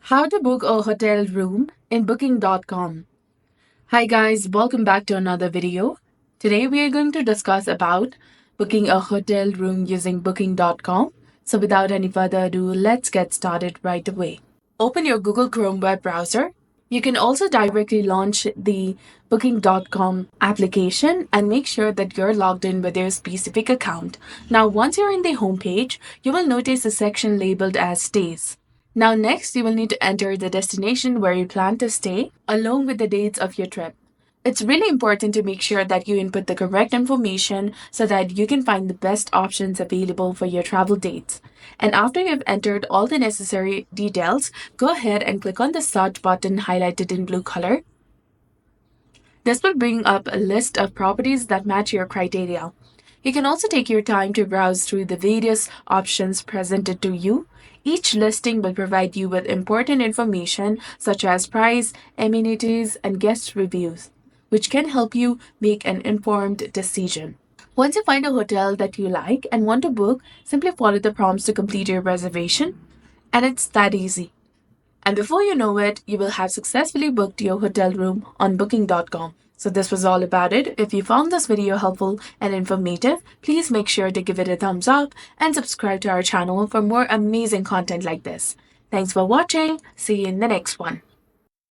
How to book a hotel room in booking.com. Hi guys, welcome back to another video. Today we are going to discuss about booking a hotel room using booking.com. So without any further ado, let's get started right away. Open your Google Chrome web browser. You can also directly launch the booking.com application and make sure that you're logged in with your specific account. Now, once you're in the homepage, you will notice a section labeled as stays. Now, next, you will need to enter the destination where you plan to stay, along with the dates of your trip. It's really important to make sure that you input the correct information so that you can find the best options available for your travel dates. And after you've entered all the necessary details, go ahead and click on the search button highlighted in blue color. This will bring up a list of properties that match your criteria. You can also take your time to browse through the various options presented to you. Each listing will provide you with important information such as price, amenities, and guest reviews, which can help you make an informed decision. Once you find a hotel that you like and want to book, simply follow the prompts to complete your reservation. And it's that easy. And before you know it, you will have successfully booked your hotel room on booking.com. So this was all about it. If you found this video helpful and informative, please make sure to give it a thumbs up and subscribe to our channel for more amazing content like this. Thanks for watching. See you in the next one.